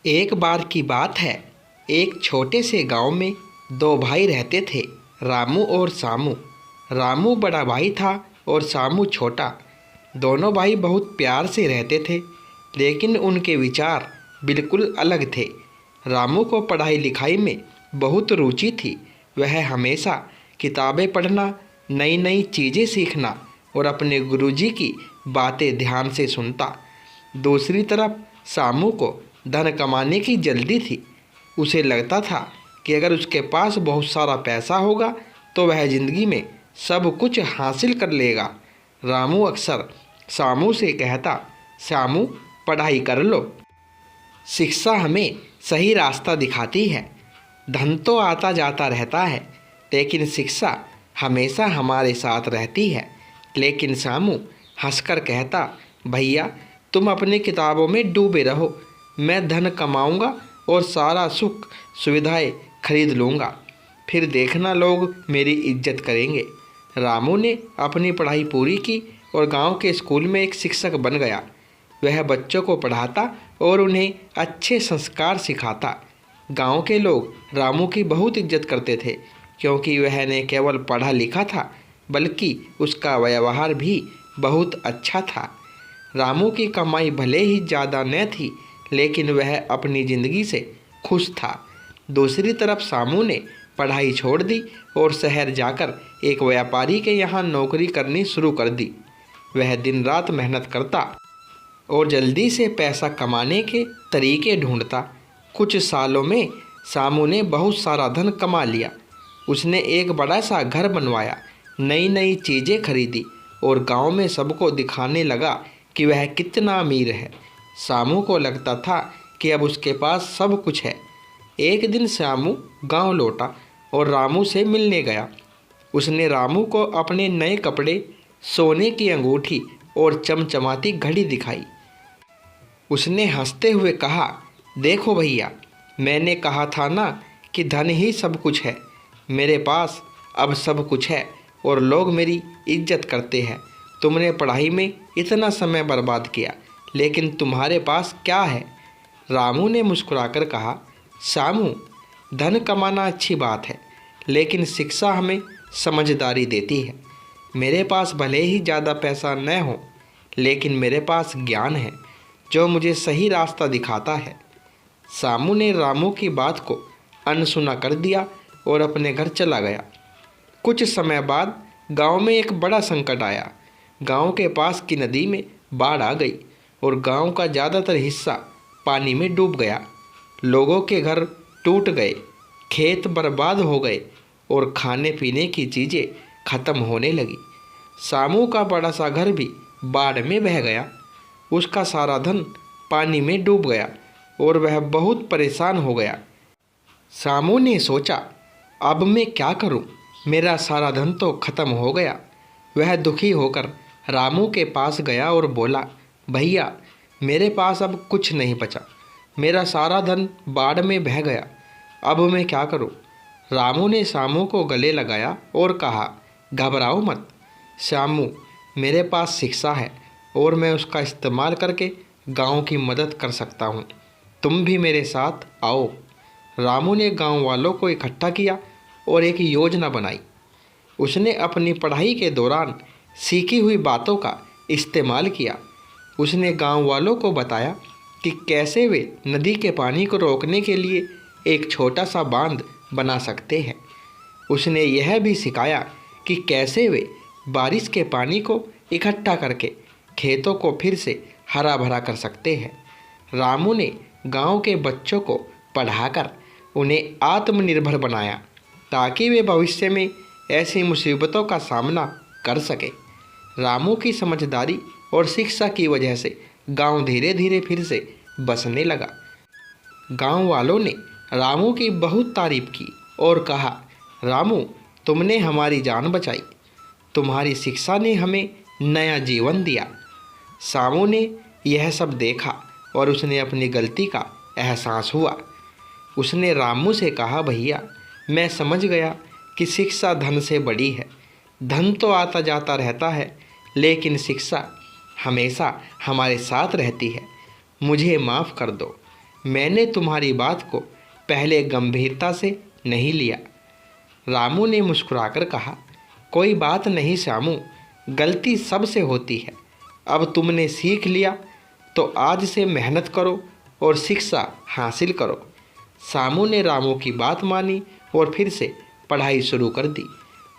एक बार की बात है। एक छोटे से गांव में दो भाई रहते थे, रामू और सामू। रामू बड़ा भाई था और सामू छोटा। दोनों भाई बहुत प्यार से रहते थे, लेकिन उनके विचार बिल्कुल अलग थे। रामू को पढ़ाई लिखाई में बहुत रुचि थी। वह हमेशा किताबें पढ़ना, नई नई चीज़ें सीखना और अपने गुरुजी की बातें ध्यान से सुनता। दूसरी तरफ सामू को धन कमाने की जल्दी थी। उसे लगता था कि अगर उसके पास बहुत सारा पैसा होगा तो वह ज़िंदगी में सब कुछ हासिल कर लेगा। रामू अक्सर सामू से कहता, सामू पढ़ाई कर लो, शिक्षा हमें सही रास्ता दिखाती है। धन तो आता जाता रहता है, लेकिन शिक्षा हमेशा हमारे साथ रहती है। लेकिन सामू हंसकर कहता, भैया तुम अपनी किताबों में डूबे रहो, मैं धन कमाऊंगा और सारा सुख सुविधाएं खरीद लूँगा, फिर देखना लोग मेरी इज्जत करेंगे। रामू ने अपनी पढ़ाई पूरी की और गांव के स्कूल में एक शिक्षक बन गया। वह बच्चों को पढ़ाता और उन्हें अच्छे संस्कार सिखाता। गांव के लोग रामू की बहुत इज्जत करते थे, क्योंकि वह न केवल पढ़ा लिखा था, बल्कि उसका व्यवहार भी बहुत अच्छा था। रामू की कमाई भले ही ज़्यादा न थी, लेकिन वह अपनी ज़िंदगी से खुश था। दूसरी तरफ सामू ने पढ़ाई छोड़ दी और शहर जाकर एक व्यापारी के यहाँ नौकरी करनी शुरू कर दी। वह दिन रात मेहनत करता और जल्दी से पैसा कमाने के तरीके ढूंढता। कुछ सालों में सामू ने बहुत सारा धन कमा लिया। उसने एक बड़ा सा घर बनवाया, नई नई चीज़ें खरीदी और गांव में सबको दिखाने लगा कि वह कितना अमीर है। सामू को लगता था कि अब उसके पास सब कुछ है। एक दिन सामू गांव लौटा और रामू से मिलने गया। उसने रामू को अपने नए कपड़े, सोने की अंगूठी और चमचमाती घड़ी दिखाई। उसने हंसते हुए कहा, देखो भैया, मैंने कहा था ना कि धन ही सब कुछ है। मेरे पास अब सब कुछ है और लोग मेरी इज्जत करते हैं। तुमने पढ़ाई में इतना समय बर्बाद किया, लेकिन तुम्हारे पास क्या है? रामू ने मुस्कुराकर कहा, सामू, धन कमाना अच्छी बात है, लेकिन शिक्षा हमें समझदारी देती है। मेरे पास भले ही ज़्यादा पैसा न हो, लेकिन मेरे पास ज्ञान है जो मुझे सही रास्ता दिखाता है। सामू ने रामू की बात को अनसुना कर दिया और अपने घर चला गया। कुछ समय बाद गांव में एक बड़ा संकट आया। गांव के पास की नदी में बाढ़ आ गई और गांव का ज़्यादातर हिस्सा पानी में डूब गया। लोगों के घर टूट गए, खेत बर्बाद हो गए और खाने पीने की चीज़ें खत्म होने लगी। सामू का बड़ा सा घर भी बाढ़ में बह गया। उसका सारा धन पानी में डूब गया और वह बहुत परेशान हो गया। सामू ने सोचा, अब मैं क्या करूं? मेरा सारा धन तो खत्म हो गया। वह दुखी होकर रामू के पास गया और बोला, भैया, मेरे पास अब कुछ नहीं बचा। मेरा सारा धन बाढ़ में बह गया। अब मैं क्या करूं? रामू ने सामू को गले लगाया और कहा, घबराओ मत सामू, मेरे पास शिक्षा है और मैं उसका इस्तेमाल करके गांव की मदद कर सकता हूं। तुम भी मेरे साथ आओ। रामू ने गांव वालों को इकट्ठा किया और एक योजना बनाई। उसने अपनी पढ़ाई के दौरान सीखी हुई बातों का इस्तेमाल किया। उसने गांव वालों को बताया कि कैसे वे नदी के पानी को रोकने के लिए एक छोटा सा बांध बना सकते हैं। उसने यह भी सिखाया कि कैसे वे बारिश के पानी को इकट्ठा करके खेतों को फिर से हरा भरा कर सकते हैं। रामू ने गांव के बच्चों को पढ़ाकर उन्हें आत्मनिर्भर बनाया, ताकि वे भविष्य में ऐसी मुसीबतों का सामना कर सके। रामू की समझदारी और शिक्षा की वजह से गांव धीरे धीरे फिर से बसने लगा। गांव वालों ने रामू की बहुत तारीफ की और कहा, रामू, तुमने हमारी जान बचाई। तुम्हारी शिक्षा ने हमें नया जीवन दिया। सामू ने यह सब देखा और उसने अपनी गलती का एहसास हुआ। उसने रामू से कहा, भैया, मैं समझ गया कि शिक्षा धन से बड़ी है। धन तो आता जाता रहता है, लेकिन शिक्षा हमेशा हमारे साथ रहती है। मुझे माफ़ कर दो। मैंने तुम्हारी बात को पहले गंभीरता से नहीं लिया। रामू ने मुस्कुराकर कहा, कोई बात नहीं श्यामू, गलती सबसे होती है। अब तुमने सीख लिया तो आज से मेहनत करो और शिक्षा हासिल करो। श्यामू ने रामू की बात मानी और फिर से पढ़ाई शुरू कर दी।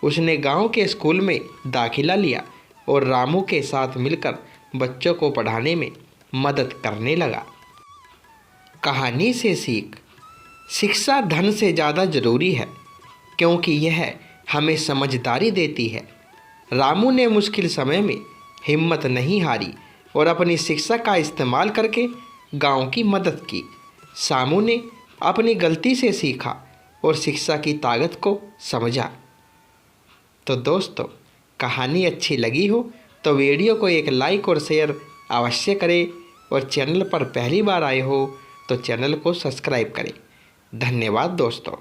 उसने गांव के स्कूल में दाखिला लिया और रामू के साथ मिलकर बच्चों को पढ़ाने में मदद करने लगा। कहानी से सीख। शिक्षा धन से ज़्यादा ज़रूरी है क्योंकि यह हमें समझदारी देती है। रामू ने मुश्किल समय में हिम्मत नहीं हारी और अपनी शिक्षा का इस्तेमाल करके गांव की मदद की। श्यामू ने अपनी गलती से सीखा और शिक्षा की ताकत को समझा। तो दोस्तों, कहानी अच्छी लगी हो तो वीडियो को एक लाइक और शेयर अवश्य करें और चैनल पर पहली बार आए हो तो चैनल को सब्सक्राइब करें। धन्यवाद दोस्तों।